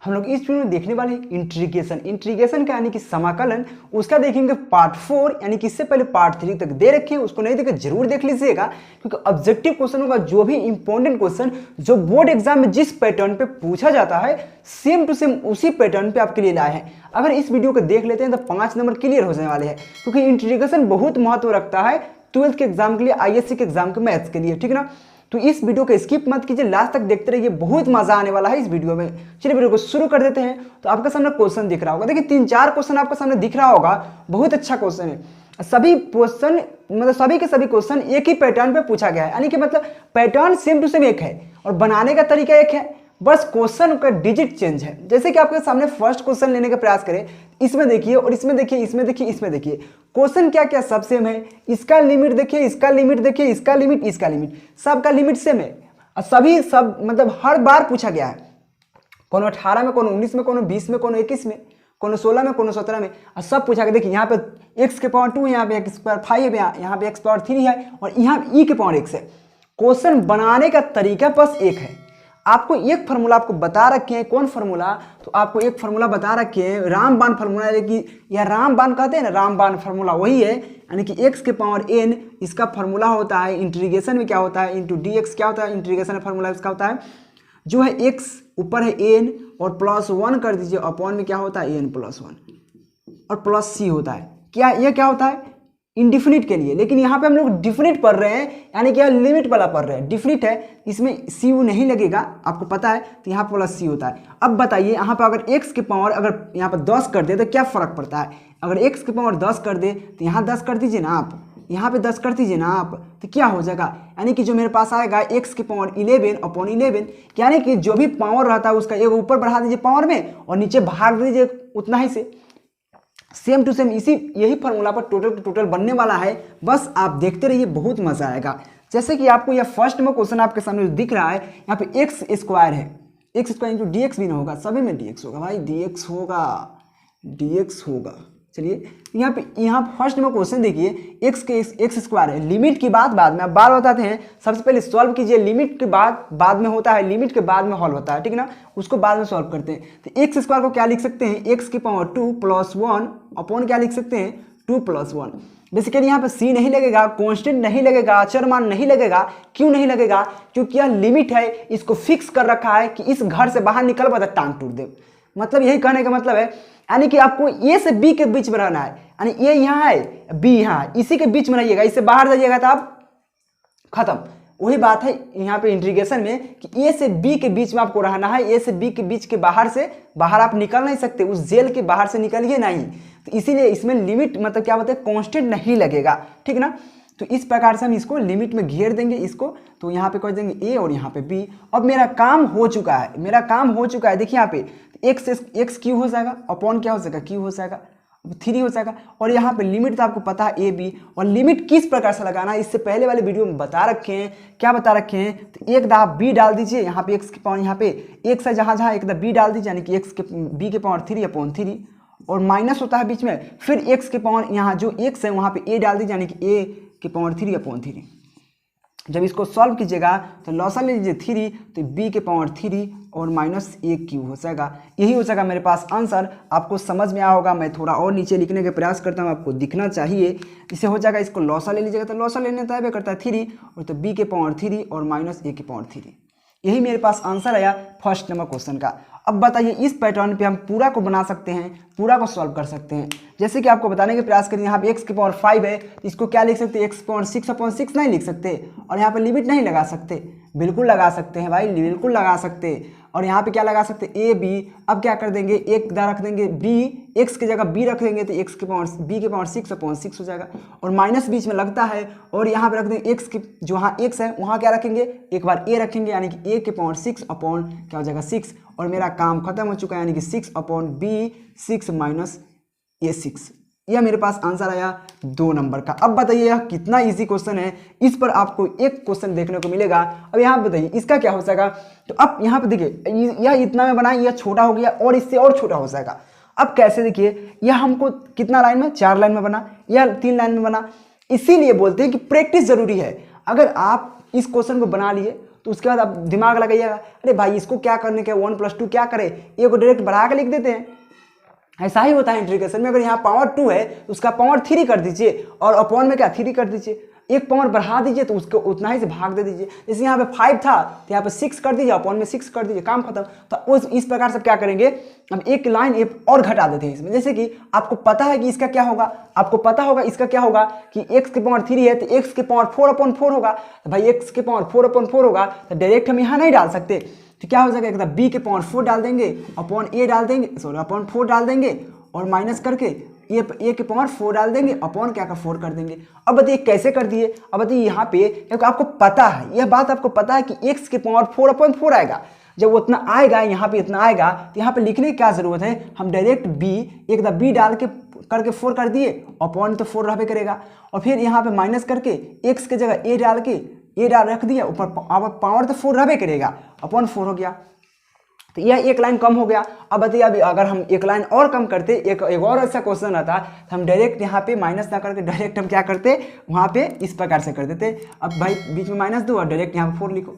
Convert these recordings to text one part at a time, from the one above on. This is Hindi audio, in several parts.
हम लोग इस वीडियो में देखने वाले हैं इंटीग्रेशन। इंटीग्रेशन का यानी कि समाकलन, उसका देखेंगे पार्ट 4, यानी कि इससे पहले पार्ट 3 तक दे रखे हैं, उसको नहीं देखे जरूर देख लीजिएगा, क्योंकि ऑब्जेक्टिव क्वेश्चन होगा, जो भी इंपॉर्टेंट क्वेश्चन जो बोर्ड एग्जाम में जिस पैटर्न पे पूछा जाता है सेम टू सेम उसी पैटर्न पे आपके लिए लाए हैं। अगर इस वीडियो को देख लेते हैं तो 5 नंबर क्लियर हो जाने वाले हैं, क्योंकि इंटीग्रेशन बहुत महत्व रखता है 12th के एग्जाम के लिए, आईएससी के एग्जाम के मैथ्स के लिए, ठीक ना। तो इस वीडियो को स्किप मत कीजिए, लास्ट तक देखते रहिए, बहुत मजा आने वाला है इस वीडियो में। चलिए वीडियो को शुरू कर देते हैं। तो आपके सामने क्वेश्चन दिख रहा होगा, देखिए 3-4 क्वेश्चन आपके सामने दिख रहा होगा, बहुत अच्छा क्वेश्चन है। सभी क्वेश्चन मतलब सभी के सभी क्वेश्चन एक ही पैटर्न पे पूछा गया है, यानी कि मतलब पैटर्न सेम टू सेम एक है और बनाने का तरीका एक है, बस क्वेश्चन का डिजिट चेंज है। जैसे कि आपके सामने फर्स्ट क्वेश्चन लेने का प्रयास करें, इसमें देखिए और इसमें देखिए, इसमें देखिए, इसमें देखिए, क्वेश्चन क्या क्या सब सेम है। इसका लिमिट देखिए, इसका लिमिट देखिए, इसका लिमिट, इसका लिमिट, सबका लिमिट सेम है और सभी सब मतलब हर बार पूछा गया है। कोनो 18 में, कोनो 19 में, कोनो 20 में, कोनो 21 में, कोनो 16 में, कोनो 17 में, और सब पूछा गया। देखिए यहाँ पे x के पावर 2 है, यहाँ पे x पावर 5 है, यहाँ पे x पावर 3 है और यहाँ e के पावर x है। क्वेश्चन बनाने का तरीका बस एक है। आपको एक फार्मूला आपको बता रखे हैं, कौन फार्मूला, तो आपको एक फार्मूला बता रखे हैं, रामबाण फार्मूला, या रामबाण कहते हैं ना, रामबाण फार्मूला वही है, यानी कि x के पावर n इसका फार्मूला होता है। इंटीग्रेशन में क्या होता है, इंटू dx क्या होता है, इंटीग्रेशन फार्मूला इसका होता है, जो है x ऊपर है n और +1 कर दीजिए, अपॉन में क्या होता है n+1 और प्लस c होता है। क्या ये क्या होता है, इंडिफिनिट के लिए, लेकिन यहाँ पे हम लोग डिफिनिट पढ़ रहे हैं, यानी कि लिमिट वाला पढ़ रहे हैं। डिफिनिट है, इसमें सी यू नहीं लगेगा, आपको पता है, तो यहाँ प्लस सी होता है। अब बताइए यहाँ पे अगर x के पावर अगर यहाँ पर 10 कर दे तो क्या फर्क पड़ता है। अगर x के पावर 10 कर दे तो यहाँ 10 कर दीजिए ना आप, यहाँ पे 10 कर दीजिए ना आप, तो क्या हो जाएगा, यानी कि जो मेरे पास आएगा x के पावर 11 अपॉन 11, यानी कि जो भी पावर रहता है उसका एक ऊपर बढ़ा दीजिए पावर में और नीचे भाग दीजिए उतना ही से, सेम टू सेम इसी यही फार्मूला पर टोटल बनने वाला है। बस आप देखते रहिए, बहुत मजा आएगा। जैसे कि आपको यह फर्स्ट में क्वेश्चन आपके सामने दिख रहा है, यहाँ पे x स्क्वायर है, x square into d x भी ना होगा, सभी में dx होगा भाई, dx होगा, dx होगा। चलिए यहाँ फर्स्ट में क्वेश्चन देखिए, x स्क्वायर है, लिमिट की बात बाद में, आप बार बताते हैं, सबसे पहले सॉल्व कीजिए। लिमिट के बाद में होता है, लिमिट के बाद में हॉल होता है, ठीक ना, उसको बाद में सॉल्व करते हैं। तो x स्क्वायर को क्या लिख सकते हैं, x की पावर 2 + 1 अपॉन क्या लिख सकते हैं 2 + 1। बेसिकली यहाँ पे c नहीं लगेगा, कांस्टेंट नहीं लगेगा, अचर मान नहीं लगेगा। क्यों नहीं लगेगा, क्योंकि यह लिमिट है, इसको फिक्स कर रखा है कि इस घर से बाहर निकल बता टांग टूट दे। मतलब यही कहने का मतलब है, यानी कि आपको a से b के बीच में रहना है, यानी a यहाँ है, b यहाँ है, इसी के बीच में रहिएगा, इससे बाहर जाइएगा तो आप खत्म। वही बात है यहाँ पे इंटीग्रेशन में कि a से b के बीच में आपको रहना है, a से b के बीच के बाहर से बाहर आप निकल नहीं सकते, उस जेल के बाहर से निकलिए नहीं। तो इसीलिए इसमें लिमिट मतलब क्या बोलते हैं, कांस्टेंट नहीं लगेगा, ठीक ना। तो इस प्रकार से हम इसको लिमिट में घेर देंगे इसको, तो यहाँ पे कर देंगे a और यहाँ पे b। अब मेरा काम हो चुका है, मेरा काम हो चुका है। देखिए यहाँ पे x क्यू हो जाएगा, अपॉन क्या हो जाएगा, क्यू हो जाएगा, 3 हो जाएगा, और यहाँ पे लिमिट तो आपको पता है a b, और लिमिट किस प्रकार से लगाना है इससे पहले वाले वीडियो में बता रखे हैं। क्या बता रखे हैं, तो एक दफा b डाल दीजिए, यहाँ पे x की पावर, यहाँ पे x है जहाँ जहाँ एक दफा b डाल दीजिए, यानी कि x के b के पावर 3 अपॉन 3, और माइनस होता है बीच में, फिर x के पावर यहाँ जो x है वहाँ पे a डाल दीजिए, यानी कि a के पावर 3 अपॉन 3। जब इसको सॉल्व कीजिएगा तो लॉसा ले लीजिए 3, तो b के पावर 3 और माइनस a क्यू हो जाएगा। यही हो जाएगा मेरे पास आंसर। आपको समझ में आया होगा, मैं थोड़ा और नीचे लिखने का प्रयास करता हूँ, आपको दिखना चाहिए। इसे हो जाएगा, इसको लॉसा ले लीजिएगा तो लॉसा लेने तय करता है 3, और तो b के पावर 3 और माइनस a के पावर 3। यही मेरे पास आंसर आया फर्स्ट नंबर क्वेश्चन का। अब बताइए इस पैटर्न पे हम पूरा को बना सकते हैं, पूरा को सॉल्व कर सकते हैं। जैसे कि आपको बताने के प्रयास करें, यहाँ पे x की पावर 5 है, इसको क्या लिख सकते हैं, x पावर 6 अपॉन 6 नहीं लिख सकते, और यहाँ पे लिमिट नहीं लगा सकते, बिल्कुल लगा सकते हैं भाई, बिल्कुल लगा सकते। और यहाँ पे क्या लगा सकते हैं, a b। अब क्या कर देंगे, एक दार रख देंगे b, x की जगह b रख देंगे तो x के पावर b के पावर 6 अपॉन 6 हो जाएगा, और माइनस बीच में लगता है, और यहाँ पे रख देंगे x की जो वहाँ x है वहाँ क्या रखेंगे, एक बार a रखेंगे, यानी कि a के पावर 6 अपॉन क्या हो जाएगा 6, और मेरा काम खत्म हो चुका है, यानी कि 6 अपॉन b 6 माइनस a 6। यह मेरे पास आंसर आया 2 नंबर का। अब बताइए यह कितना इजी क्वेश्चन है, इस पर आपको एक क्वेश्चन देखने को मिलेगा। अब यहाँ बताइए इसका क्या हो जाएगा, तो अब यहाँ पे देखिए यह इतना में बनाए, यह छोटा हो गया और इससे और छोटा हो जाएगा। अब कैसे, देखिए यह हमको कितना लाइन में, 4 लाइन में बना, यह 3 लाइन में बना। इसीलिए बोलते हैं कि प्रैक्टिस जरूरी है। अगर आप इस क्वेश्चन को बना लिए तो उसके बाद आप दिमाग लगाइएगा, अरे भाई इसको क्या करने के 1 + 2 क्या करे, ए को डायरेक्ट बढ़ा के लिख देते हैं। ऐसा ही होता है इंटीग्रेशन में। अगर यहाँ पावर 2 है तो उसका पावर 3 कर दीजिए और अपॉन में क्या 3 कर दीजिए, एक पावर बढ़ा दीजिए तो उसको उतना ही से भाग दे दीजिए। जैसे यहाँ पे 5 था तो यहाँ पे 6 कर दीजिए, अपॉन में 6 कर दीजिए, काम खत्म। तो इस प्रकार से क्या करेंगे, हम एक लाइन और घटा देते हैं इसमें। जैसे कि आपको पता है कि इसका क्या होगा, आपको पता होगा इसका क्या होगा कि x की पावर 3 है तो x की पावर 4/4 होगा। तो भाई x की पावर 4/4 होगा तो डायरेक्ट हम यहाँ नहीं डाल सकते, तो क्या हो जाएगा, एकदम b के पावर 4 डाल देंगे, अपॉन a डाल देंगे, सॉरी अपॉन 4 डाल देंगे और माइनस करके ये a के पावर 4 डाल देंगे, अपॉन क्या का 4 कर देंगे। अब बताइए कैसे कर दिए। अब बताइए यहाँ पे, क्योंकि आपको पता है, यह बात आपको पता है कि x के पावर 4/4 आएगा। जब उतना आएगा, यहाँ पे इतना आएगा, तो यहाँ पे लिखने की क्या जरूरत है, हम डायरेक्ट एक b डाल के करके 4 कर दिए, अपॉन तो 4 रहबे करेगा, और फिर यहाँ पे माइनस करके x के जगह a डाल के रख दिया, ऊपर पावर तो 4 रहबे करेगा, अपॉन 4 हो गया। तो यह एक लाइन कम हो गया। अब बताइए अभी अगर हम एक लाइन और कम करते, एक और ऐसा क्वेश्चन आता तो हम डायरेक्ट यहाँ पे माइनस ना करके डायरेक्ट हम क्या करते, वहाँ पे इस प्रकार से कर देते। अब भाई बीच में माइनस दो और डायरेक्ट यहाँ पे 4 लिखो,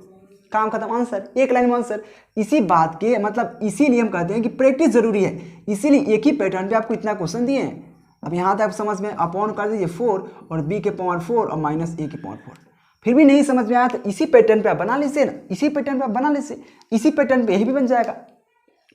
काम खत्म, आंसर, एक लाइन में आंसर। इसी बात के मतलब इसीलिए हम कहते हैं कि प्रैक्टिस जरूरी है, इसीलिए एक ही पैटर्न पे आपको इतना क्वेश्चन दिए हैं। अब यहाँ तक समझ में, अपॉन कर दीजिए 4 और b के पावर 4 और माइनस a के पावर 4। फिर भी नहीं समझ में आया तो इसी पैटर्न पे आप बना लीजिए ना, इसी पैटर्न पे आप बना लीजिए, इसी पैटर्न पे यही भी बन जाएगा।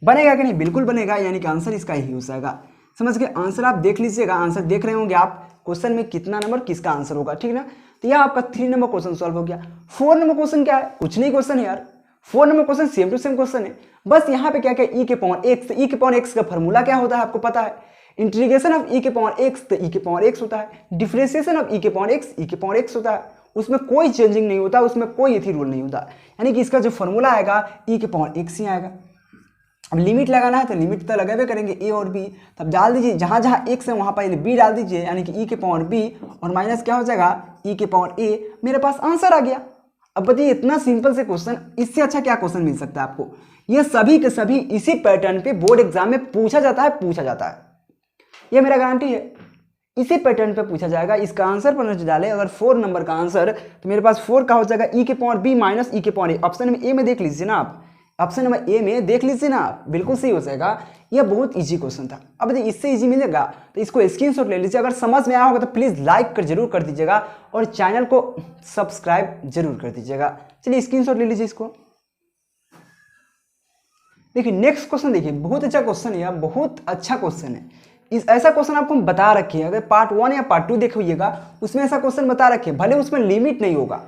बनेगा कि नहीं, बिल्कुल बनेगा, यानी कि आंसर इसका ही हो जाएगा। समझ गए, आंसर आप देख लीजिएगा, आंसर देख रहे होंगे आप, क्वेश्चन में कितना नंबर किसका आंसर होगा, ठीक ना। तो यह आपका 3 नंबर क्वेश्चन सॉल्व हो गया। 4 नंबर क्वेश्चन क्या है, कुछ नहीं क्वेश्चन है यार, 4 number question same to same question है। बस यहाँ पे क्या क्या e के पावर x, e के पावर x का फॉर्मूला क्या होता है आपको पता है, इंटीग्रेशन ऑफ e के पावर x तो e के पावर x होता है, डिफरेंशिएशन ऑफ e के पावर x e के पावर x होता है, उसमें कोई चेंजिंग नहीं होता, उसमें कोई इथी रूल नहीं होता, यानी कि इसका जो फॉर्मूला आएगा e के पावर x ही आएगा। अब लिमिट लगाना है तो लिमिट तो लगावे करेंगे a और b, तब डाल दीजिए जहाँ जहाँ x है वहाँ पर b डाल दीजिए, यानी कि e के पावर b और माइनस क्या हो जाएगा e के पावर a, मेरे पास आंसर आ गया। अब बताइए इतना सिंपल से क्वेश्चन, इससे अच्छा क्या क्वेश्चन मिल सकता है आपको। ये सभी के सभी इसी पैटर्न पे बोर्ड एग्जाम में पूछा जाता है, ये मेरा गारंटी है, इसी पैटर्न पे पूछा जाएगा। इसका आंसर पर नजर डाले, अगर 4 नंबर का आंसर तो मेरे पास 4 का हो जाएगा e के पावर b माइनस e के पावर a। ऑप्शन में ए में देख लीजिए ना आप, ऑप्शन नंबर ए में देख लीजिए ना, बिल्कुल सही हो जाएगा। यह बहुत इजी क्वेश्चन था। अब देखिए इससे इजी मिलेगा तो इसको स्क्रीनशॉट ले लीजिए। अगर समझ में आया होगा तो प्लीज़ लाइक कर जरूर कर दीजिएगा और चैनल को सब्सक्राइब जरूर कर दीजिएगा। चलिए स्क्रीनशॉट ले लीजिए इसको। देखिए नेक्स्ट क्वेश्चन, देखिए बहुत अच्छा क्वेश्चन है, बहुत अच्छा क्वेश्चन है। इस ऐसा क्वेश्चन आपको हम बता रखे हैं, अगर पार्ट 1 या पार्ट 2 देखिएगा उसमें ऐसा क्वेश्चन बता रखे हैं, भले उसमें लिमिट नहीं होगा।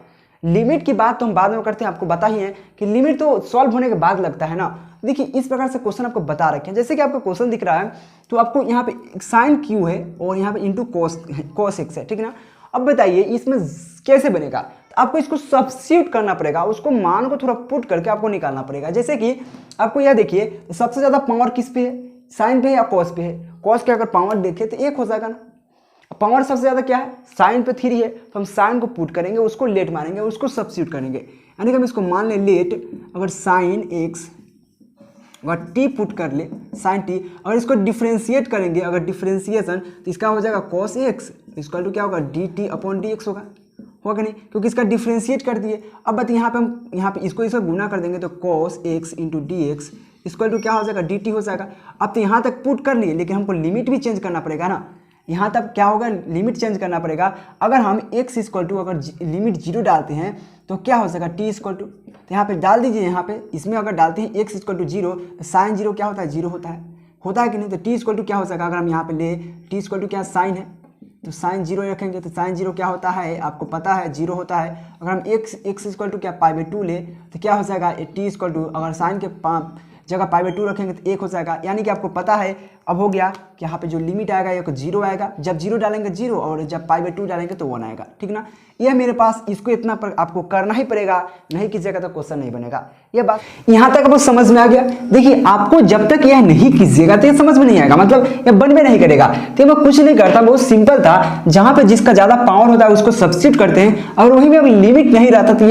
लिमिट की बात तो हम बाद में करते हैं, आपको बता ही है कि लिमिट तो सॉल्व होने के बाद लगता है ना। देखिए इस प्रकार से क्वेश्चन आपको बता रखे हैं, जैसे कि आपको क्वेश्चन दिख रहा है तो आपको यहाँ पे साइन क्यू है और यहाँ पे इंटू कॉस एक्स है, ठीक है ना। अब बताइए इसमें कैसे बनेगा, तो आपको इसको सब्स्टिट्यूट करना पड़ेगा, उसको मान को थोड़ा पुट करके आपको निकालना पड़ेगा। जैसे कि आपको यह देखिए सबसे ज़्यादा पावर किस पे है, साइन पे है या कॉस पे है। कॉस के अगर पावर देखें तो 1 हो जाएगा ना, पावर सबसे ज़्यादा क्या है, साइन पे 3 है, तो हम साइन को पुट करेंगे, उसको लेट मारेंगे, उसको सब्स्टिट्यूट करेंगे। यानी कि हम इसको मान लें लेट, अगर साइन एक्स अगर टी पुट कर ले साइन टी, अगर इसको डिफ्रेंशिएट करेंगे, अगर डिफ्रेंशिएशन तो इसका हो जाएगा कॉस एक्स, इसका टू क्या होगा D T upon D x होगा कि नहीं, क्योंकि इसका डिफ्रेंशिएट कर दिए। अब बस यहाँ पे हम यहाँ पे इसको गुना कर देंगे तो cos x into d x equal to क्या हो जाएगा डी टी हो जाएगा। अब तो यहाँ तक पुट कर लिए, लेकिन हमको लिमिट भी चेंज करना पड़ेगा ना, यहाँ तक क्या होगा लिमिट चेंज करना पड़ेगा। अगर हम x इक्वल टू अगर लिमिट 0 डालते हैं तो क्या हो जाएगा t इक्वल टू, तो यहाँ पे डाल दीजिए, यहाँ पे इसमें अगर डालते हैं x इक्वल टू 0 साइन 0 क्या होता है 0 होता है कि नहीं, तो t इक्वल टू क्या हो जाएगा, अगर हम यहाँ पे ले t इक्वल टू क्या साइन है तो साइन 0 रखेंगे, तो साइन 0 क्या होता है आपको पता है 0 होता है। अगर हम x इक्वल टू क्या π/2 ले तो क्या हो जाएगा t इक्वल टू, अगर साइन के जगह π/2 रखेंगे तो 1 हो जाएगा। यानी कि आपको पता है अब हो गया कि यहाँ पे जो लिमिट आएगा ये 0 आएगा, जब 0 डालेंगे 0 और जब π/2 डालेंगे तो 1 आएगा, ठीक ना। यह मेरे पास इसको इतना पर आपको करना ही पड़ेगा, नहीं कीजिएगा तो क्वेश्चन नहीं बनेगा। ये बात यहाँ तक आपको समझ में आ गया। देखिए आपको जब तक यह नहीं कीजिएगा तो ये समझ में नहीं आएगा, मतलब यह बन में नहीं करेगा। तो मैं कुछ नहीं करता, बहुत सिंपल था, जहाँ पे जिसका ज्यादा पावर होता है उसको सब्स्टिट्यूट करते हैं, और वहीं में अब लिमिट नहीं रहता तो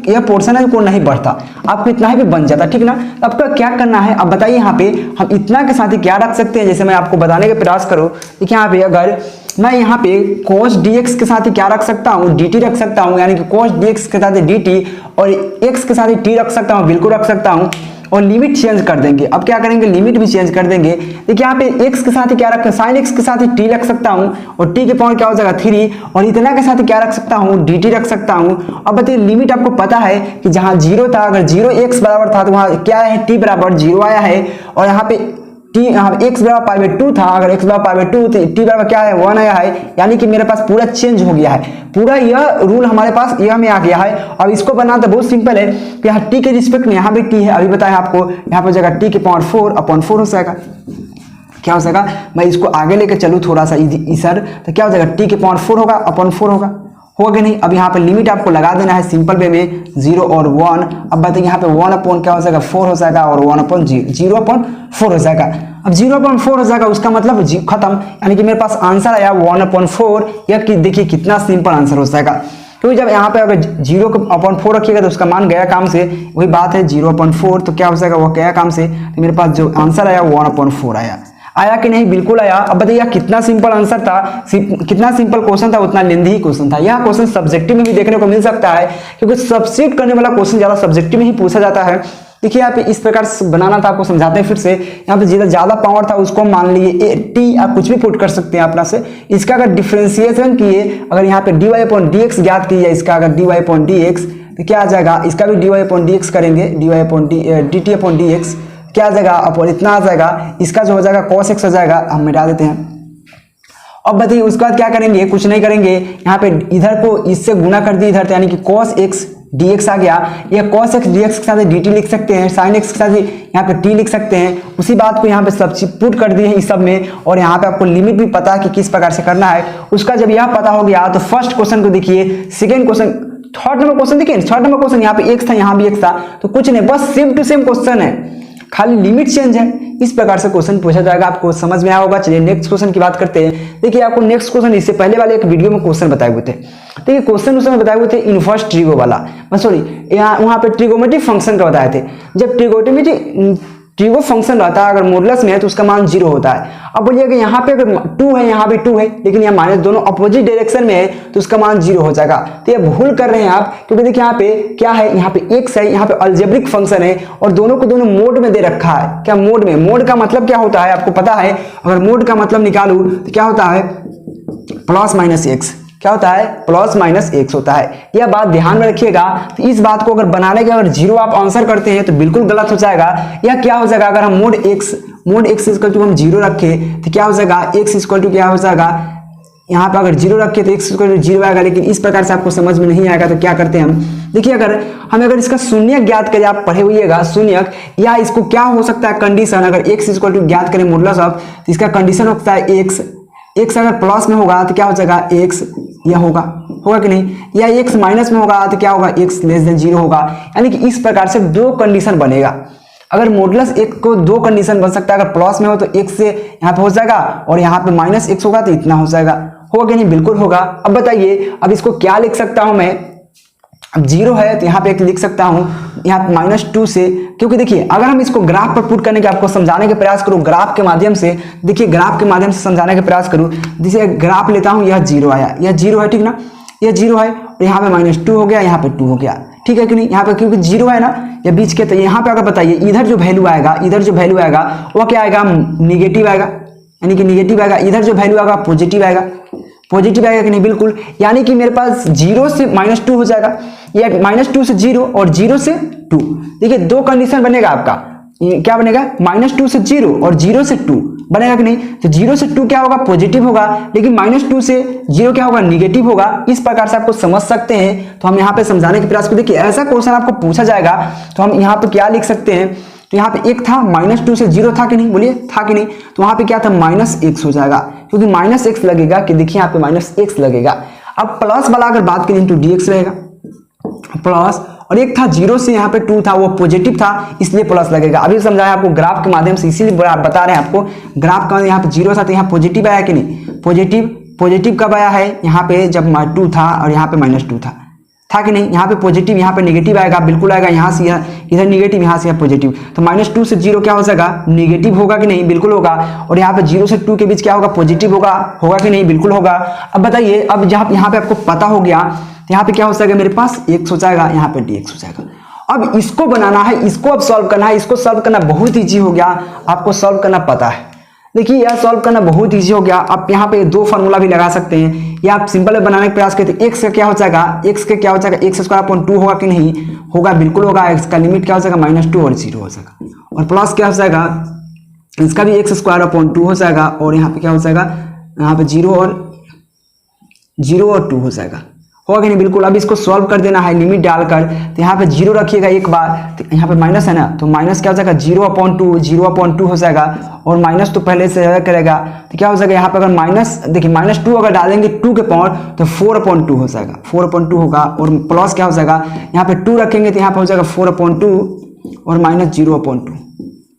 यह पोर्शन है को नहीं बढ़ता, आपको इतना ही भी बन जाता, ठीक ना। आपका क्या करना है अब बताइए। यहाँ पे हम इतना के साथ ही क्या रख सकते हैं, जैसे मैं आपको बताने का प्रयास करूँ। देखिए यहाँ पे अगर मैं यहाँ पे cos dx के साथ ही क्या रख सकता हूँ, dt रख सकता हूँ, यानी कि cos dx के साथ ही dt और x के साथ ही t रख सकता हूँ, बिल्कुल रख सकता हूँ। और लिमिट चेंज कर देंगे। अब क्या करेंगे, लिमिट भी चेंज कर देंगे। देखिए यहाँ पे x के साथ ही क्या रखें, sin x के साथ ही t रख सकता हूँ और t के पावर क्या हो जाएगा 3 और इतना के साथ ही क्या रख सकता हूँ, dt रख सकता हूँ। अब बताइए लिमिट आपको पता है कि जहाँ 0 था, अगर 0 x बराबर था तो वहाँ क्या है, t बराबर 0 आया है। और यहाँ पे x बराबर पाई बाई 2 था, अगर x बराबर पाई बाई 2 तो t बराबर क्या है 1 आया है। यानी कि मेरे पास पूरा चेंज हो गया है, पूरा यह रूल हमारे पास यह में आ गया है। अब इसको बनाना बहुत सिंपल है कि यहाँ t के रिस्पेक्ट में यहाँ भी t है, अभी बताया आपको, यहाँ पर जगह t के पावर 4 अपॉन 4 हो जाएगा। क्या हो जाएगा, मैं इसको आगे लेकर चलूँ थोड़ा सा इधर, तो क्या हो जाएगा, t के पावर 4 होगा अपॉन 4 होगा कि नहीं। अब यहाँ पे लिमिट आपको लगा देना है सिंपल वे में 0 और 1। अब बताइए यहाँ पे 1 अपॉन क्या हो जाएगा 4 हो जाएगा और 1 अपॉन 0 अपॉन 4 हो जाएगा। अब 0 अपॉन 4 हो जाएगा, उसका मतलब खत्म, यानी कि मेरे पास आंसर आया 1 अपॉन 4। या कि देखिए कितना सिंपल आंसर हो जाएगा, क्योंकि जब यहाँ पे अगर 0 अपॉन 4 रखिएगा तो उसका मान गया काम से, वही बात है 0 अपॉन 4 तो क्या हो जाएगा, वो गया काम से। तो मेरे पास जो आंसर आया 1 अपॉन 4 आया कि नहीं, बिल्कुल आया। अब बताइए कितना सिंपल आंसर था, कितना सिंपल क्वेश्चन था, उतना लेंथी ही क्वेश्चन था। यह क्वेश्चन सब्जेक्टिव में भी देखने को मिल सकता है, क्योंकि सब्स्टिट्यूट करने वाला क्वेश्चन ज्यादा सब्जेक्टिव में ही पूछा जाता है। देखिए यहाँ पे इस प्रकार से बनाना था, आपको समझाते हैं फिर से। यहाँ पे ज्यादा पावर था उसको मान लीजिए टी, आप कुछ भी पुट कर सकते हैं अपना से। इसका अगर डिफरेंशिएशन किए, अगर यहाँ पे dy अपॉन dx ज्ञात कीजिए, इसका अगर dy अपॉन dx तो क्या आ जाएगा, इसका भी dy अपॉन dx करेंगे, dy upon dt upon dx क्या आ जाएगा, अपॉन इतना आ जाएगा। इसका जो हो जाएगा cos x हो जाएगा, हम मिटा देते हैं। अब बताइए उसके बाद क्या करेंगे, कुछ नहीं करेंगे, यहाँ पे इधर को इससे गुना कर दिए इधर, यानी कि cos x dx आ गया। या cos x dx के साथ dt लिख सकते हैं, sin x के साथ यहाँ पे t लिख सकते हैं। उसी बात को यहाँ पे सब्स्टिट्यूट कर दिए हैं इस सब में। और यहाँ पे आपको लिमिट भी पता है कि किस प्रकार से करना है। उसका जब यह पता हो गया तो फर्स्ट क्वेश्चन को देखिए, second question, third number question देखिए, थर्ड नंबर क्वेश्चन यहाँ पे x था, यहाँ भी x था, तो कुछ नहीं, बस सेम टू सेम क्वेश्चन है, खाली लिमिट चेंज है। इस प्रकार से क्वेश्चन पूछा जाएगा, आपको समझ में आया होगा। चलिए नेक्स्ट क्वेश्चन की बात करते हैं। देखिए आपको नेक्स्ट क्वेश्चन इससे पहले वाले एक वीडियो में क्वेश्चन बताए हुए थे। देखिए क्वेश्चन उसमें बताए हुए थे इनवर्स ट्रिगो वाला, सॉरी यहाँ वहाँ पे ट्रिगोमेट्रिक फंक्शन का बताए थे। जब ट्रिगो फंक्शन रहता है अगर मॉडुलस में है तो उसका मान 0 होता है। अब बोलिए कि यहाँ पे अगर 2 है, यहाँ भी 2 है, लेकिन यहाँ माइनस, दोनों अपोजिट डायरेक्शन में है तो उसका मान 0 हो जाएगा। तो ये भूल कर रहे हैं आप, क्योंकि देखिए यहाँ पे क्या है, यहाँ पे x है, यहाँ पे अलजेब्रिक फंक्शन है और दोनों को दोनों मोड में दे रखा है। क्या मोड में, मोड का मतलब क्या होता है आपको पता है, अगर मोड का मतलब निकालू तो क्या होता है, प्लस माइनस x, क्या होता है, प्लस माइनस x होता है। यह बात ध्यान में रखिएगा। तो इस बात को अगर बनाने के अगर 0 आप आंसर करते हैं तो बिल्कुल गलत हो जाएगा। यह क्या हो जाएगा, अगर हम मोड x इक्वल टू हम 0 रखे तो क्या हो जाएगा, x इक्वल टू क्या हो जाएगा, यहाँ पे अगर 0 रखे तो x इक्वल टू 0 आएगा। लेकिन इस प्रकार से आपको समझ में नहीं आएगा तो क्या करते हैं हम, देखिए अगर इसका शून्यक ज्ञात करें, आप पढ़े हुईएगा शून्यक, या इसको क्या हो सकता है कंडीशन, अगर x इक्वल टू ज्ञात करें मॉडुलस ऑफ, तो इसका कंडीशन होता है x अगर प्लस में होगा तो क्या हो जाएगा, x यह होगा कि नहीं, या x माइनस में होगा तो क्या होगा, x लेस देन 0 होगा। यानी कि इस प्रकार से 2 कंडीशन बनेगा। अगर मॉडुलस x को 2 कंडीशन बन सकता है, अगर प्लस में हो तो x से यहाँ पे हो जाएगा और यहाँ पे माइनस x होगा तो इतना हो जाएगा, होगा कि नहीं, बिल्कुल होगा। अब बताइए अब इसको क्या लिख सकता हूँ मैं, अब 0 है तो यहाँ पे एक लिख सकता हूँ, यहाँ -2 से, क्योंकि देखिए अगर हम इसको ग्राफ पर पुट करने के, आपको समझाने के प्रयास करूँ ग्राफ के माध्यम से, देखिए ग्राफ के माध्यम से समझाने के प्रयास करूँ। जैसे ग्राफ लेता हूँ, यह 0 आया, यह 0 है, ठीक ना, यह 0 है और यहाँ पे -2 हो गया, यहाँ पे 2 हो गया, ठीक है कि नहीं। यहाँ पे क्योंकि 0 है ना, या बीच के, तो यहाँ पे अगर बताइए इधर जो वैल्यू आएगा, वो क्या आएगा, निगेटिव आएगा, यानी कि निगेटिव आएगा। इधर जो वैल्यू आएगा पॉजिटिव आएगा कि नहीं, बिल्कुल। यानी कि मेरे पास 0 से -2 हो जाएगा, या -2 से 0 और 0 से 2। देखिए 2 कंडीशन बनेगा आपका, क्या बनेगा, -2 से 0 और 0 से 2 बनेगा कि नहीं। तो 0 से 2 क्या होगा, पॉजिटिव होगा, लेकिन -2 से 0 क्या होगा, निगेटिव होगा। इस प्रकार से आपको समझ सकते हैं। तो हम यहाँ पे समझाने के प्रयास को, देखिए ऐसा क्वेश्चन आपको पूछा जाएगा तो हम यहाँ पे क्या लिख सकते हैं, तो यहाँ पे एक था, -2 से 0 था कि नहीं, बोलिए था कि नहीं, तो वहां पे क्या था, -x हो जाएगा, क्योंकि -x लगेगा, कि देखिए यहाँ पे -x लगेगा। अब प्लस वाला अगर बात करें तो dx रहेगा प्लस, और एक था 0 से यहाँ पे 2 था, वो पॉजिटिव था, इसलिए प्लस लगेगा। अभी समझाया आपको ग्राफ के माध्यम से, इसीलिए बता रहे हैं आपको, ग्राफ का यहाँ पे 0 था तो यहाँ पॉजिटिव आया कि नहीं, पॉजिटिव कब आया है, यहाँ पे जब 2 था और यहाँ पे -2 था, था कि नहीं, यहाँ पे पॉजिटिव यहाँ पे नेगेटिव आएगा, बिल्कुल आएगा, यहाँ से इधर नेगेटिव यहाँ से पॉजिटिव, तो -2 से 0 क्या हो जाएगा, नेगेटिव होगा कि नहीं, बिल्कुल होगा। और यहाँ पे 0 से 2 के बीच क्या होगा, पॉजिटिव होगा कि नहीं, बिल्कुल होगा। अब बताइए, अब जहाँ यहाँ पे आपको पता हो गया, तो यहाँ पे क्या हो जाएगा मेरे पास x हो जाएगा, यहाँ पे dx हो जाएगा। अब इसको बनाना है, इसको अब सॉल्व करना है। इसको सॉल्व करना बहुत ईजी हो गया, आपको सॉल्व करना पता है। देखिए यह सॉल्व करना बहुत ईजी हो गया। आप यहाँ पे दो फार्मूला भी लगा सकते हैं, या आप सिंपल बनाने का प्रयास करते हैं। एक्स का क्या हो जाएगा, एक्स का क्या हो जाएगा, x² होगा कि नहीं, होगा, बिल्कुल होगा। एक्स का लिमिट क्या हो जाएगा, -2 और 0 हो जाएगा। और प्लस क्या हो जाएगा, इसका भी x² हो जाएगा। और यहाँ पे क्या हो जाएगा, यहाँ पे 0 और 2 हो जाएगा, होगा कि नहीं, बिल्कुल। अब इसको सॉल्व कर देना है लिमिट डालकर। तो यहाँ पे 0 रखिएगा एक बार, तो यहाँ पे माइनस है ना, तो माइनस क्या हो जाएगा, 0/2 हो जाएगा। और माइनस तो पहले से करेगा, तो क्या हो जाएगा, यहाँ पे अगर माइनस, देखिए -2 अगर डालेंगे 2 के पावर, तो 4/2 हो जाएगा, 4/2 होगा। और प्लस क्या हो जाएगा, यहाँ पे 2 रखेंगे तो यहाँ पे हो जाएगा 4/2 और -0/2,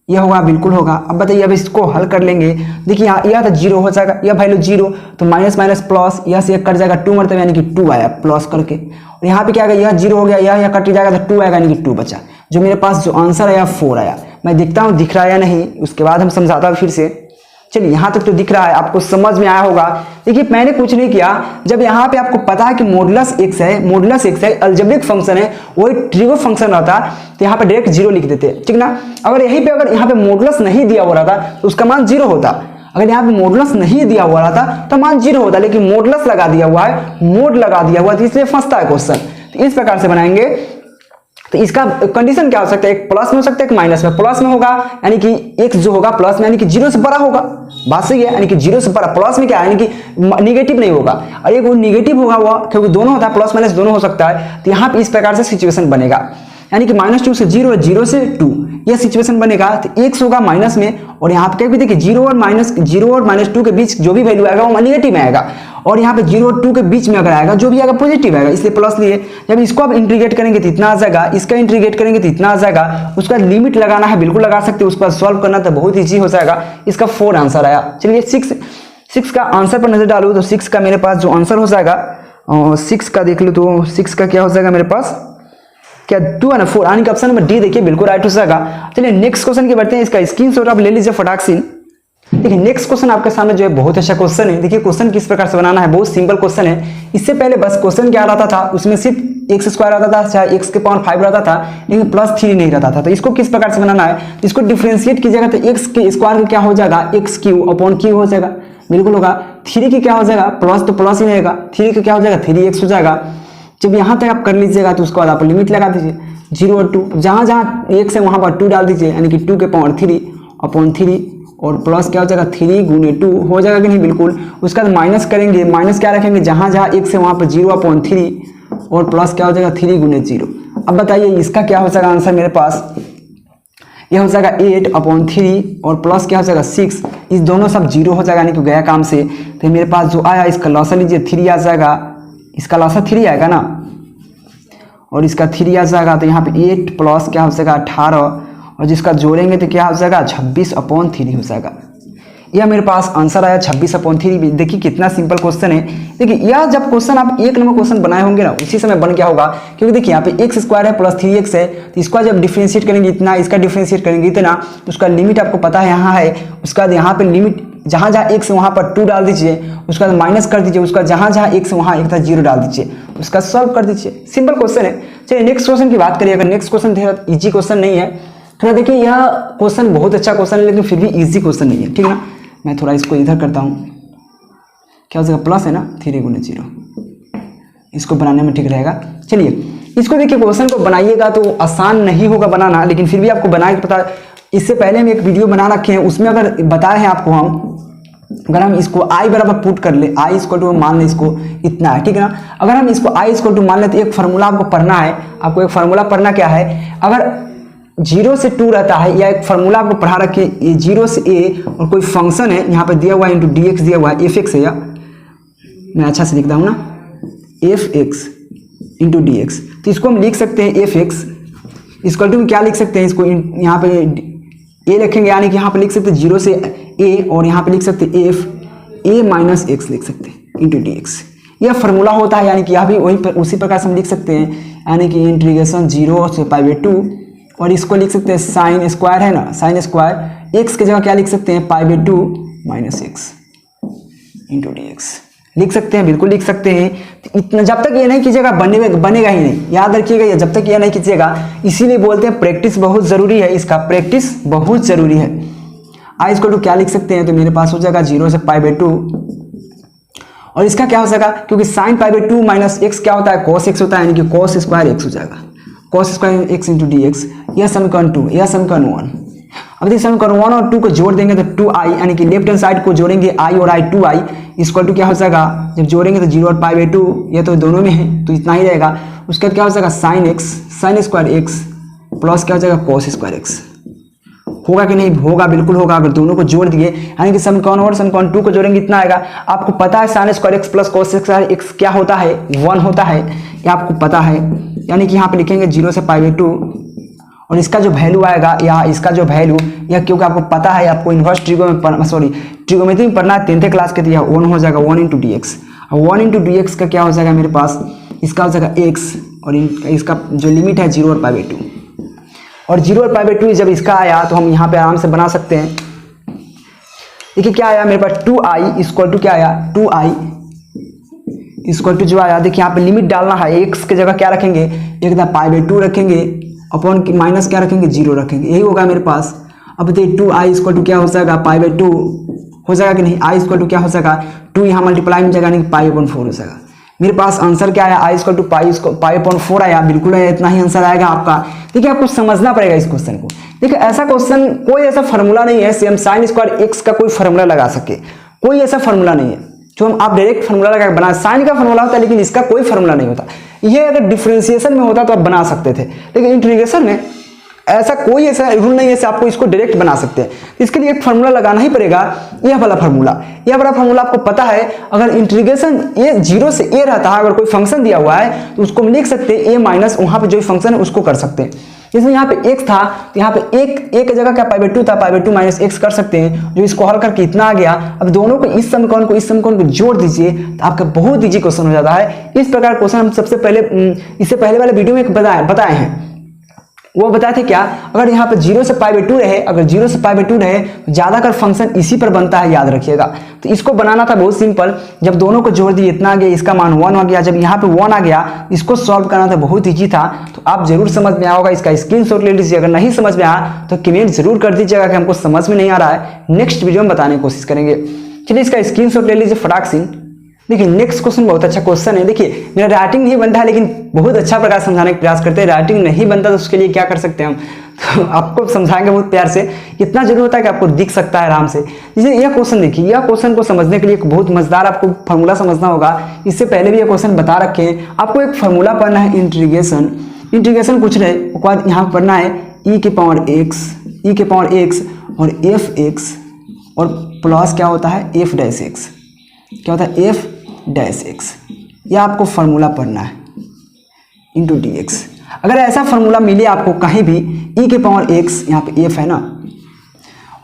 यह होगा, बिल्कुल होगा। अब बताइए, अब इसको हल कर लेंगे। देखिए यहाँ यह तो 0 हो जाएगा, यह वैल्यू 0, तो माइनस माइनस प्लस, यह से कट जाएगा 2 मरतबा, यानी कि 2 आया प्लस करके। और यहाँ पे क्या आएगा, यह 0 हो गया, यह कट जाएगा तो 2 आएगा, यानी कि 2 बचा। जो मेरे पास जो आंसर आया 4 आया। मैं देखता हूँ दिख रहा है या नहीं, उसके बाद हम समझाता हूँ फिर से। चलिए यहाँ तक तो दिख रहा है, आपको समझ में आया होगा। देखिए मैंने कुछ नहीं किया, जब यहाँ पे आपको पता है कि मॉडुलस x है, अलजेब्रिक फंक्शन है, वही ट्रिगो फंक्शन रहता, तो यहाँ पे डायरेक्ट 0 लिख देते, ठीक ना। अगर यहीं पे अगर यहाँ पे मॉडुलस नहीं दिया हुआ रहता तो उसका मान 0 होता। अगर यहाँ पे मॉडुलस नहीं दिया हुआ रहता तो मान 0 होता, लेकिन मॉडुलस लगा दिया हुआ है, मोड लगा दिया हुआ है, तो इसलिए फंसता है क्वेश्चन। तो इस प्रकार से बनाएंगे। तो इसका कंडीशन क्या हो सकता है, एक प्लस में हो सकता है, एक माइनस में। प्लस में होगा यानी कि x जो होगा प्लस में, यानी कि 0 से बड़ा होगा, बात सही है, यानी कि 0 से बड़ा। प्लस में क्या है, यानी कि निगेटिव नहीं होगा, और एक वो निगेटिव होगा वो, क्योंकि दोनों होता है, प्लस माइनस दोनों हो सकता है। तो यहाँ पे इस प्रकार से सिचुएशन बनेगा, यानी कि -2 से 0, 0 से 2, यह सिचुएशन बनेगा। तो x होगा माइनस में, और यहाँ पे क्या भी देखिए 0 और -2 के बीच जो भी वैल्यू आएगा वो नेगेटिव में आएगा। और यहाँ पे 0 और 2 के बीच में अगर आएगा, जो भी आएगा पॉजिटिव आएगा, इसलिए प्लस लिए। जब इसको आप इंटीग्रेट करेंगे तो इतना आ जाएगा, इसका इंटीग्रेट करेंगे तो इतना आ जाएगा। उसका लिमिट लगाना है, बिल्कुल लगा सकते हैं, उसका सॉल्व करना तो बहुत ईजी हो जाएगा। इसका 4 आंसर आया। चलिए 6 का आंसर पर नजर डालू, तो 6 का मेरे पास जो आंसर हो जाएगा, 6 का देख लो, तो 6 का क्या हो जाएगा मेरे पास, क्या 2 है ना, 4, यानी कि ऑप्शन नंबर डी देखिए बिल्कुल राइट हो जाएगा। चलिए नेक्स्ट क्वेश्चन की बढ़ते हैं। इसका स्क्रीनशॉट आप ले लीजिए फटाक से। देखिए नेक्स्ट क्वेश्चन आपके सामने जो है बहुत अच्छा क्वेश्चन है। देखिए क्वेश्चन किस प्रकार से बनाना है, बहुत सिंपल क्वेश्चन है। इससे पहले बस क्वेश्चन क्या रहता था, उसमें सिर्फ x² रहता था, चाहे x के पावर 5 रहता था, लेकिन +3 नहीं रहता था। तो इसको किस प्रकार से बनाना है, इसको डिफरेंशिएट कीजिएगा तो x के स्क्वायर का क्या हो जाएगा, x³ हो जाएगा, बिल्कुल होगा। 3 की क्या हो जाएगा, प्लस तो प्लस ही रहेगा, 3 का क्या हो जाएगा, 3x हो जाएगा। जब यहाँ तक आप कर लीजिएगा तो उसके बाद आप लिमिट लगा दीजिए 0 और 2, जहाँ जहाँ x है वहाँ पर 2 डाल दीजिए, यानी कि 2 के पावर 3/3, और प्लस क्या हो जाएगा 3 गुने 2 हो जाएगा कि नहीं, बिल्कुल। उसके बाद माइनस करेंगे, माइनस क्या रखेंगे, जहाँ जहाँ x है वहाँ पर 0/3, और प्लस क्या हो जाएगा 3 गुने 0। अब बताइए इसका क्या हो जाएगा आंसर मेरे पास, यह हो जाएगा 8/3, और प्लस क्या हो जाएगा 6, इस दोनों सब 0 हो जाएगा, यानी कि गया काम से। तो मेरे पास जो आया इसका लॉसा लीजिए 3 आ जाएगा, इसका लॉसा 3 आएगा ना, और इसका 3 आ जाएगा। तो यहाँ पे 8 प्लस क्या हो जाएगा 18, और जिसका जोड़ेंगे तो क्या हो जाएगा 26/3 हो जाएगा। यह मेरे पास आंसर आया 26/3। देखिए कितना सिंपल क्वेश्चन है। देखिए यह जब क्वेश्चन आप 1 नंबर क्वेश्चन बनाए होंगे ना, उसी समय बन क्या होगा, क्योंकि देखिए यहाँ पे x² है प्लस 3x है, तो इसका जब डिफरेंशिएट करेंगे इतना, इसका डिफरेंशिएट करेंगे इतना, उसका लिमिट आपको पता है यहाँ है। उसका बाद यहाँ पे लिमिट जहाँ जहाँ x है वहाँ पर 2 डाल दीजिए, उसका माइनस कर दीजिए, उसका जहाँ जहाँ x है वहाँ एक था 0 डाल दीजिए, उसका सॉल्व कर दीजिए। सिंपल क्वेश्चन है। चलिए नेक्स्ट क्वेश्चन की बात करिए। अगर नेक्स्ट क्वेश्चन ईजी क्वेश्चन नहीं है, थोड़ा देखिए यह क्वेश्चन बहुत अच्छा क्वेश्चन है, लेकिन फिर भी ईजी क्वेश्चन नहीं है, ठीक है ना। मैं थोड़ा इसको इधर करता हूँ, क्या हो जाएगा, प्लस है ना 3 गुने 0, इसको बनाने में ठीक रहेगा। चलिए इसको देखिए, क्वेश्चन को बनाइएगा तो आसान नहीं होगा बनाना, लेकिन फिर भी आपको बना के पता। इससे पहले हम एक वीडियो बना रखे हैं, उसमें अगर बताए हैं आपको हम, अगर हम इसको i बराबर पुट कर ले, i इक्वल टू मान ले इसको इतना है, ठीक है ना। अगर हम इसको i इक्वल टू मान ले तो एक फार्मूला आपको पढ़ना है। आपको एक फार्मूला पढ़ना क्या है, अगर 0 से 2 रहता है, या एक फार्मूला आपको पढ़ा रखे, ये 0 से a, और कोई फंक्शन है यहाँ पे दिया हुआ है इंटू dx दिया हुआ है, fx है, या मैं अच्छा से लिखता हूँ ना, fx इंटू dx। तो इसको हम लिख सकते हैं fx इक्वल टू क्या लिख सकते हैं, इसको यहाँ पे a लिखेंगे, यानी कि यहाँ पे लिख सकते हैं 0 से a, और यहाँ पे लिख सकते हैं f a माइनस x लिख सकते हैं इंटू dx। यह फार्मूला होता है, यानी कि यह भी वही उसी प्रकार से हम लिख सकते हैं, यानी कि इंटीग्रेशन 0 से पाई बाई 2, और इसको लिख सकते हैं साइन स्क्वायर है ना, साइन स्क्वायर एक्स की जगह क्या लिख सकते हैं, pi by 2 minus x into d x लिख सकते हैं, बिल्कुल लिख सकते हैं। तो इतना जब तक ये नहीं कीजिएगा बनेगा ही नहीं, याद रखिएगा, जब तक ये नहीं कीजिएगा। इसीलिए बोलते हैं प्रैक्टिस बहुत ज़रूरी है, इसका प्रैक्टिस बहुत ज़रूरी है। आई इसको टू क्या लिख सकते हैं, तो मेरे पास हो जाएगा 0 से पाई बाई 2, और इसका क्या हो जाएगा, क्योंकि sine pi by 2 minus x क्या होता है, कॉस एक्स होता है, यानी कि कॉस स्क्वायर एक्स हो जाएगा, cos square x into d x. यह समीकरण 2, यह समीकरण 1। अब देखिए समीकरण 1 और 2 को जोड़ देंगे तो 2i, यानी कि लेफ्ट हैंड साइड को जोड़ेंगे i और i 2i इक्वल टू क्या हो जाएगा, जब जोड़ेंगे तो 0 और पाई बाई 2, यह तो दोनों में है तो इतना ही रहेगा। उसके बाद क्या हो जाएगा sine x, sine square x plus क्या हो जाएगा कॉस स्क्वायर एक्स। होगा कि नहीं, होगा, बिल्कुल होगा। अगर दोनों को जोड़ दिए, यानी कि समीकरण 1 और समीकरण 2 को जोड़ेंगे इतना आएगा। आपको पता है sine square x plus cos square x क्या होता है, 1 होता है, ये आपको पता है। यानी कि यहाँ पे लिखेंगे 0 से पाई बाई 2, और इसका जो वैल्यू आएगा या इसका जो वैल्यू, या क्योंकि आपको पता है, आपको इन्वर्स ट्रिगोमेट्री में पढ़ना है 10th क्लास के, तो यह 1 हो जाएगा 1 इंटू डी एक्स। और 1 इंटू डी एक्स का क्या हो जाएगा मेरे पास, इसका हो जाएगा एक्स, और इसका जो लिमिट है 0 और पाई बाई 2, और 0 और पाई बाई 2 जब इसका आया तो हम यहाँ पे आराम से बना सकते हैं। देखिए क्या आया मेरे पास, 2i इक्वल टू क्या आया, 2i इक्वल टू जो आया, देखिए यहाँ पे लिमिट डालना है, एक्स की जगह क्या रखेंगे, एक पाई बाई 2 रखेंगे, अपॉन की माइनस क्या रखेंगे, 0 रखेंगे, यही होगा मेरे पास। अब देखिए 2i इक्वल टू क्या हो जाएगा, पाई बाई 2 हो जाएगा कि नहीं, i इक्वल टू क्या हो जाएगा, 2 यहाँ मल्टीप्लाई में जाएगा, यानी कि पाई अपॉन 4 हो जाएगा। मेरे पास आंसर क्या आया, i equal to pi upon 4 आया, बिल्कुल है, इतना ही आंसर आएगा आपका। देखिए आपको समझना पड़ेगा इस क्वेश्चन को। देखिए ऐसा क्वेश्चन, कोई ऐसा फार्मूला नहीं है सेम साइन स्क्वायर एक्स का कोई फार्मूला लगा सके, कोई ऐसा फार्मूला नहीं है जो हम आप डायरेक्ट फार्मूला लगा बना। साइन का फार्मूला होता है लेकिन इसका कोई फार्मूला नहीं होता। ये अगर डिफरेंशिएशन में होता तो आप बना सकते थे, लेकिन इंटीग्रेशन में ऐसा कोई ऐसा रूल नहीं है आपको इसको डायरेक्ट बना सकते हैं। इसके लिए एक फार्मूला लगाना ही पड़ेगा, यह वाला फार्मूला। यह वाला फार्मूला आपको पता है, अगर इंटीग्रेशन ए 0 से ए रहता है, अगर कोई फंक्शन दिया हुआ है तो उसको हम लिख सकते हैं ए माइनस वहां पे जो फंक्शन है उसको कर सकते हैं। जैसे यहाँ पे x था तो यहाँ पे एक जगह क्या पाई बाई 2 था, पाई बाई 2 माइनस एक्स कर सकते हैं, जो इसको हल करके इतना आ गया। अब दोनों को इस समीकरण को जोड़ दीजिए तो आपका बहुत ईजी क्वेश्चन हो जाता है। इस प्रकार क्वेश्चन हम सबसे पहले इससे पहले वाले वीडियो में बताए हैं। वो बताए थे क्या, अगर यहाँ पे 0 से पाई बाई 2 रहे, अगर 0 से पाई बाई 2 रहे तो ज़्यादातर फंक्शन इसी पर बनता है, याद रखिएगा। तो इसको बनाना था बहुत सिंपल, जब दोनों को जोड़ दिए इतना आ गया, इसका मान 1 आ गया। जब यहाँ पे 1 आ गया, इसको सॉल्व करना था, बहुत ईजी था। तो आप जरूर समझ में आया होगा, इसका स्क्रीनशॉट ले लीजिए। अगर नहीं समझ में आया तो कमेंट जरूर कर दीजिएगा कि हमको समझ में नहीं आ रहा है, नेक्स्ट वीडियो में बताने की कोशिश करेंगे। चलिए इसका स्क्रीनशॉट ले लीजिए फटाक से। देखिए नेक्स्ट क्वेश्चन बहुत अच्छा क्वेश्चन है। देखिए मेरा राइटिंग नहीं बनता है, लेकिन बहुत अच्छा प्रकार समझाने का प्रयास करते हैं। राइटिंग नहीं बनता तो उसके लिए क्या कर सकते हैं हम, तो आपको समझाएंगे बहुत प्यार से। इतना जरूर होता है कि आपको दिख सकता है आराम से। जैसे यह क्वेश्चन देखिए, यह क्वेश्चन को समझने के लिए एक बहुत मजेदार आपको फार्मूला समझना होगा। इससे पहले भी यह क्वेश्चन बता रखे हैं। आपको एक फार्मूला पढ़ना है, इंटीग्रेशन कुछ रहे, उसके बाद यहाँ पढ़ना है e के पावर x और f(x) और प्लस क्या होता है f'(x), क्या होता है f'(x), यह आपको फार्मूला पढ़ना है इंटू डी एक्स। अगर ऐसा फार्मूला मिले आपको कहीं भी, e के पावर x, यहाँ पे f है ना,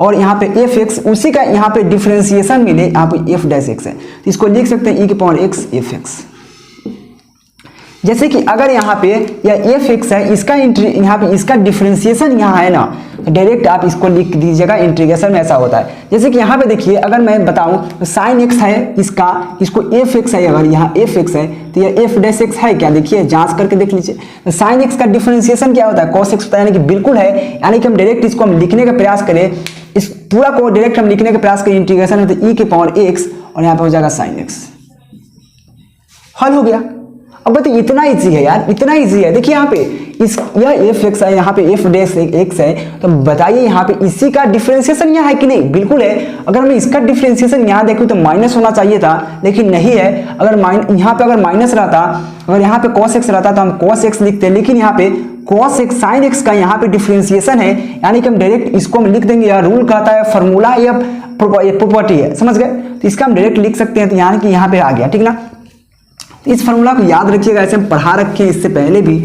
और यहाँ पे f(x), उसी का यहाँ पे डिफरेंशिएशन मिले, यहाँ पे f'(x) है, तो इसको लिख सकते हैं e के पावर x f(x). जैसे कि अगर यहाँ पे यह f(x) है, इसका यहाँ पे इसका डिफरेंशिएशन यहाँ है ना, तो डायरेक्ट आप इसको लिख दीजिएगा। इंटीग्रेशन में ऐसा होता है। जैसे कि यहाँ पे देखिए, अगर मैं बताऊँ तो साइन x है इसको f(x) है, अगर यहाँ f(x) है तो यह f'(x) है क्या, देखिए जांच करके देख लीजिए। तो साइन x का डिफरेंशिएशन क्या होता है, cos x होता है, यानी कि बिल्कुल है। यानी कि हम डायरेक्ट इसको हम लिखने का प्रयास करें, इस पूरा को डायरेक्ट हम लिखने का प्रयास करें इंटीग्रेशन में, तो e के पावर x और यहाँ पे हो जाएगा साइन x, हल हो गया। अब बताइए इतना इजी है यार, इतना इजी है। देखिए यहाँ पे यह f(x) है, यहाँ पे f'(x) है, तो बताइए यहाँ पे इसी का डिफरेंशिएशन यहाँ है कि नहीं, बिल्कुल है। अगर मैं इसका डिफरेंशिएशन यहाँ देखूँ तो माइनस होना चाहिए था, लेकिन नहीं है। अगर यहाँ पे अगर माइनस रहता, अगर यहाँ पे cos x रहता तो हम cos x लिखते हैं, लेकिन यहाँ पे cos x sin x का यहाँ पे डिफरेंशिएशन है, यानी कि हम डायरेक्ट इसको हम लिख देंगे। यह रूल कहता है, फॉर्मूला या प्रॉपर्टी है, समझ गए, तो इसका हम डायरेक्ट लिख सकते हैं। तो यानी कि यहाँ पे आ गया, ठीक ना। इस फार्मूला को याद रखिएगा, ऐसे हम पढ़ा रखे हैं इससे पहले भी।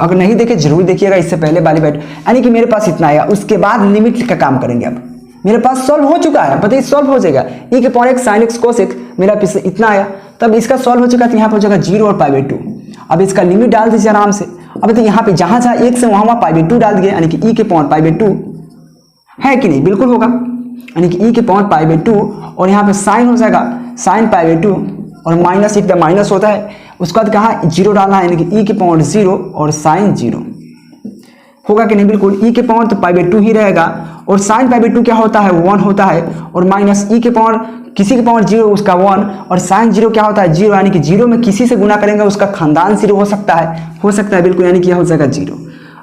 अगर नहीं देखे जरूर देखिएगा इससे पहले वाली बैठ, यानी कि मेरे पास इतना आएगा। उसके बाद लिमिट का काम करेंगे। अब मेरे पास सॉल्व हो चुका है, बताइए सॉल्व हो जाएगा। e के power x sin x cos x मेरा पीछे इतना आया, तब इसका सॉल्व हो चुका है, तो यहाँ पर हो जाएगा 0 और π/2। अब इसका लिमिट डाल दीजिए आराम से। अब तो यहाँ पे जहाँ जहाँ x है वहाँ π/2 डाल दिए, यानी कि e के पावर π/2 है कि नहीं, बिल्कुल होगा, यानी कि e के पावर π/2 और यहाँ पे साइन हो जाएगा sin π/2 और माइनस एकदम माइनस होता है, उसके बाद कहाँ 0 डालना है, यानी कि e के पावर 0 और साइन 0 होगा कि नहीं, बिल्कुल। e के पावर तो π/2 ही रहेगा और साइन π/2 क्या होता है 1 होता है, और माइनस e के पावर किसी के पावर 0 उसका 1 और साइन 0 क्या होता है 0, यानी कि 0 में किसी से गुना करेंगे उसका खानदान 0 हो सकता है बिल्कुल, यानी कि यह हो जाएगा 0।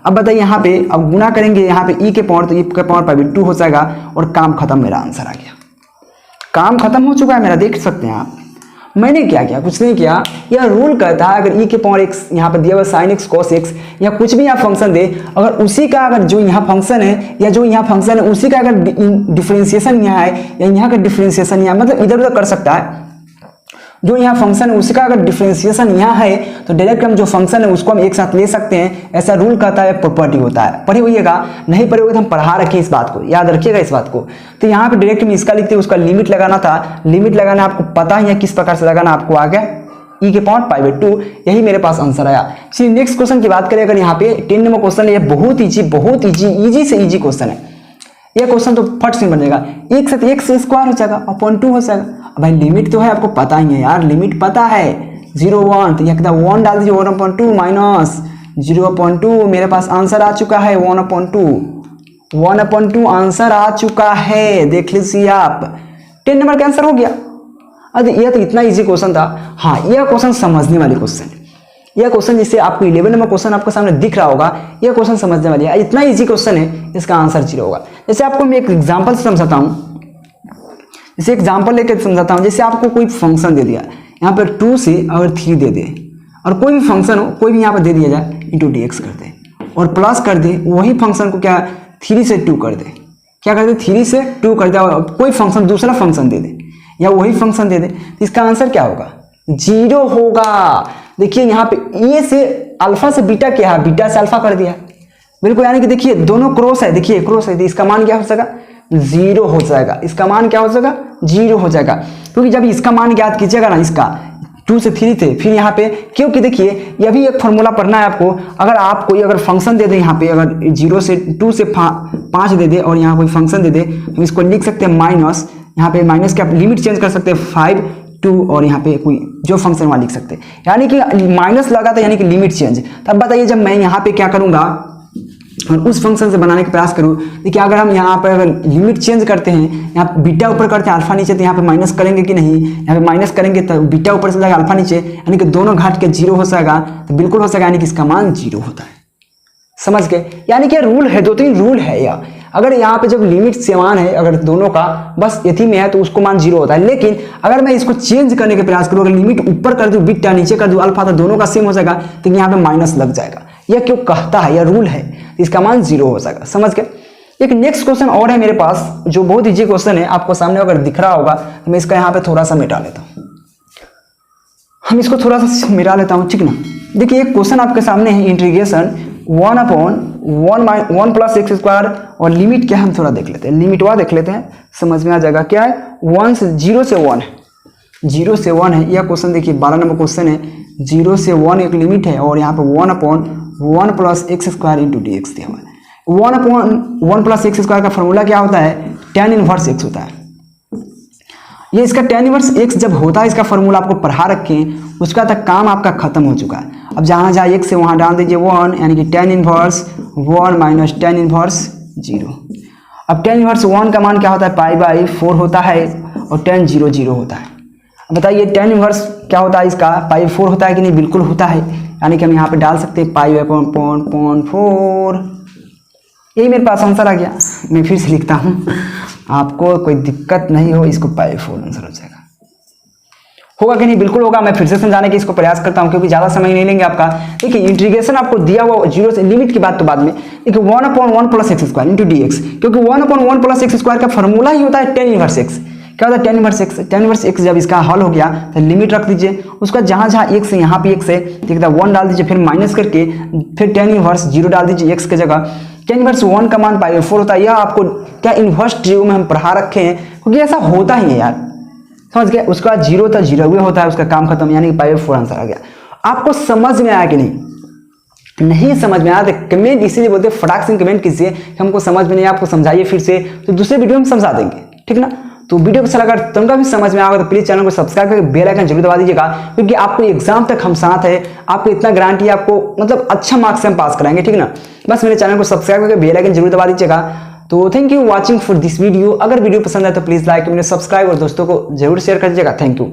अब बताइए यहाँ पे अब गुना करेंगे यहाँ पे e के पावर, तो e के पावर π/2 हो जाएगा और काम खत्म, मेरा आंसर आ गया, काम खत्म हो चुका है मेरा, देख सकते हैं आप। मैंने क्या किया, कुछ नहीं किया, यह रूल कहता है अगर e के पावर x यहाँ पर दिया हुआ sin x cos x या कुछ भी यहाँ फंक्शन दे, अगर उसी का अगर जो यहाँ फंक्शन है या जो यहाँ फंक्शन है उसी का अगर डिफरेंशिएशन यहाँ है या यहाँ का डिफरेंशिएशन यहाँ, मतलब इधर उधर कर सकता है, जो यहाँ फंक्शन है उसका अगर डिफरेंशिएशन यहाँ है तो डायरेक्ट हम जो फंक्शन है उसको हम एक साथ ले सकते हैं, ऐसा रूल कहता है, प्रॉपर्टी होता है। पढ़े होइएगा, नहीं पढ़े हुए तो हम पढ़ा रखें, इस बात को याद रखिएगा इस बात को। तो यहाँ पे डायरेक्ट में इसका लिखते हैं, उसका लिमिट लगाना था, लिमिट लगाना आपको पता ही है किस प्रकार से लगाना, आपको आ गया e के पावर π/2, यही मेरे पास आंसर आया। चलिए नेक्स्ट क्वेश्चन की बात करें, अगर यहाँ पे 10 नंबर क्वेश्चन है, बहुत इजी से इजी क्वेश्चन है। यह क्वेश्चन तो फट से बन जाएगा, एक से तो x स्क्वायर हो जाएगा अपॉन 2 हो जाएगा। अब भाई लिमिट तो है, आपको पता ही है यार, लिमिट पता है 0 1, तो यह 1 डाल दीजिए 1/2 माइनस 0/2, मेरे पास आंसर आ चुका है 1/2 आंसर आ चुका है, देख लीजिए आप, 10 नंबर का आंसर हो गया। अरे यह तो इतना इजी क्वेश्चन था। हाँ, यह क्वेश्चन समझने वाले क्वेश्चन, यह क्वेश्चन जिससे आपको 11 नंबर क्वेश्चन आपके सामने दिख रहा होगा, यह क्वेश्चन समझने वाली है, इतना इजी क्वेश्चन है, इसका आंसर 0 होगा। जैसे आपको मैं एक एग्जांपल से समझाता हूँ, जैसे एग्जांपल लेकर समझाता हूँ। जैसे आपको कोई फंक्शन दे दिया, यहाँ पर 2 से अगर 3 दे दे, और कोई भी फंक्शन हो, कोई भी यहाँ पर दे दिया जाए इंटू dx कर दे और प्लस कर दे, वही फंक्शन को क्या 3 से 2 कर दे, क्या कर दे 3 से 2 कर दे, और कोई फंक्शन दूसरा फंक्शन दे दे या वही फंक्शन दे दे, तो इसका आंसर क्या होगा 0 होगा। देखिए यहाँ पे ए से अल्फा से बीटा क्या है, बीटा से अल्फा कर दिया बिल्कुल, यानी कि देखिए दोनों क्रॉस है, देखिए क्रॉस है, तो इसका मान क्या हो जाएगा 0 हो जाएगा, इसका मान क्या हो जाएगा 0 हो जाएगा। क्योंकि जब इसका मान ज्ञात कीजिएगा ना, इसका 2 से 3 थे, फिर यहाँ पे क्योंकि देखिए यह भी एक फॉर्मूला पढ़ना है आपको, अगर आप कोई अगर फंक्शन दे दे यहाँ पे, अगर 2 से 5 दे दे और यहाँ कोई फंक्शन दे दे, तो इसको लिख सकते हैं माइनस, यहाँ पे माइनस का लिमिट चेंज कर सकते हैं 5 2 और यहाँ पे कोई जो फंक्शन वहाँ लिख सकते हैं, यानी कि माइनस लगा था यानी कि लिमिट चेंज। तब बताइए जब मैं यहाँ पे क्या करूँगा और उस फंक्शन से बनाने का प्रयास करूँ, देखिए अगर हम यहाँ पर अगर लिमिट चेंज करते हैं, यहाँ बीटा ऊपर करते हैं अल्फा नीचे, तो यहाँ पे माइनस करेंगे कि नहीं, यहाँ पे माइनस करेंगे तो बीटा ऊपर से जाएगा अल्फा नीचे, यानी कि दोनों घाट के 0 हो जाएगा, तो बिल्कुल हो जाएगा, यानी कि इसका मान 0 होता है। समझ गए, यानी कि रूल है, 2-3 रूल है यह। अगर यहाँ पे जब लिमिट समान है अगर दोनों का बस यथी में है तो उसको मान 0 होता है, लेकिन अगर मैं इसको चेंज करने के प्रयास करूँ, अगर लिमिट ऊपर कर दूँ बीटा नीचे कर दूँ अल्फा, तो दोनों का सेम हो जाएगा, तो यहाँ पे माइनस लग जाएगा। यह क्यों कहता है, यह रूल है, इसका मान 0 हो जाएगा। समझ गए। एक नेक्स्ट क्वेश्चन और है मेरे पास जो बहुत इजी क्वेश्चन है, आपको सामने अगर दिख रहा होगा तो मैं इसका यहाँ पे थोड़ा सा मिटा लेता हूँ, हम इसको थोड़ा सा मिटा लेता हूँ, ठीक ना। देखिए एक क्वेश्चन आपके सामने है, इंटीग्रेशन 1/1 प्लस एक्स स्क्वायर, और लिमिट क्या है हम थोड़ा देख लेते हैं, लिमिट वह देख लेते हैं, समझ में आ जाएगा। क्या है 0 से 1 है, 0 से 1 है यह क्वेश्चन। देखिए 12 नंबर क्वेश्चन है, 0 से 1 एक लिमिट है, और यहाँ पे 1/1 plus x square into d x दिया हुआ है। 1/1 प्लस एक्स स्क्वायर का फॉर्मूला क्या होता है, tan इनवर्स एक्स होता है। ये इसका tan इनवर्स एक्स जब होता है, इसका फॉर्मूला आपको पढ़ा रखे हैं, उसका तक काम आपका खत्म हो चुका है। अब जहाँ जहाँ x से वहाँ डाल दीजिए 1, यानी कि tan inverse 1 minus tan inverse 0। अब tan इनवर्स 1 का मान क्या होता है, π/4 होता है, और tan 0 0 होता है। अब बताइए tan इनवर्स क्या होता है, इसका π/4 होता है कि नहीं, बिल्कुल होता है, यानी कि हम यहाँ पे डाल सकते हैं π/4। यही मेरे पास आंसर आ गया। मैं फिर से लिखता हूँ, आपको कोई दिक्कत नहीं हो, इसको π/4 आंसर हो जाएगा। होगा कि नहीं, बिल्कुल होगा। मैं फिर से समझाने की इसको प्रयास करता हूं क्योंकि ज्यादा समय नहीं लेंगे आपका। देखिए इंटीग्रेशन आपको दिया हुआ 0 से, लिमिट की बात तो बाद में। देखिए 1/1 plus x square into d x, क्योंकि 1/1 प्लस एक्स स्क्वायर का फॉर्मूला ही होता है tan इनवर्स एक्स। क्या होता है tan inverse x, tan inverse x जब इसका हल हो गया तो लिमिट रख दीजिए, उसका जहां जहां x है यहाँ पे x है, देखिए 1 डाल दीजिए, फिर माइनस करके फिर tan इनवर्स 0 डाल दीजिए x की जगह। क्या इनवर्स 1 का मान पाई 4 होता है, यह आपको क्या इनवर्स ट्रियो में हम पढ़ा रखे हैं, क्योंकि ऐसा होता ही है यार, समझ गए। उसका 0 था 0 होता है, उसका काम खत्म, यानी कि पाई/4 आंसर आ गया। आपको समझ में आया कि नहीं समझ में आया तो कमेंट इसीलिए बोलते हैं फटाक से कमेंट कीजिए कि हमको समझ में नहीं, आपको समझाइए फिर से, तो दूसरे वीडियो में समझा देंगे, ठीक ना। तो वीडियो को अच्छा लगा, तुमका भी समझ में आएगा तो प्लीज चैनल को सब्सक्राइब करके बेल आइकन जरूर दबा दीजिएगा, क्योंकि आपको एग्जाम तक हम साथ है, आपको इतना गारंटी है, आपको मतलब अच्छा मार्क्स से हम पास कराएंगे, ठीक ना। बस मेरे चैनल को सब्सक्राइब करके बेल आइकन जरूर दबा दीजिएगा। तो thank you watching for this video. अगर वीडियो पसंद आए तो प्लीज लाइक, मेरे सब्सक्राइब और दोस्तों को जरूर शेयर कर दीजिएगा। Thank you.